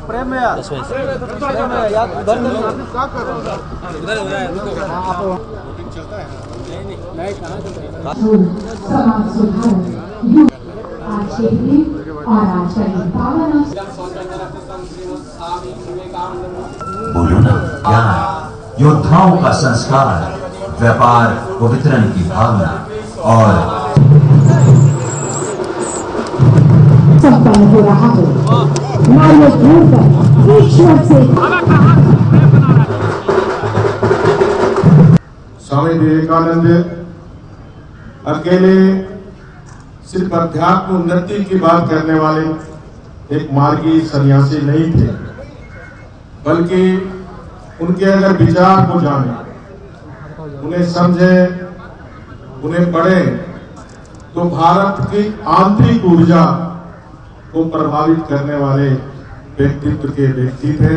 प्रेम में यार उधर क्या कर रहा है चलता है नहीं कहाँ बोलो ना क्या योद्धाओं का संस्कार, व्यापार व वितरण की भावना और संपन्न हो रहा हो। नारियल छोड़कर ईश्वर से स्वामी विवेकानंद अकेले सिर्फ अध्यात्म उन्नति की बात करने वाले एक मार्गी सन्यासी नहीं थे, बल्कि उनके अगर विचार को जाने, उन्हें समझे, उन्हें पढ़े तो भारत की आंतरिक ऊर्जा को प्रभावित करने वाले व्यक्तित्व के व्यक्ति थे।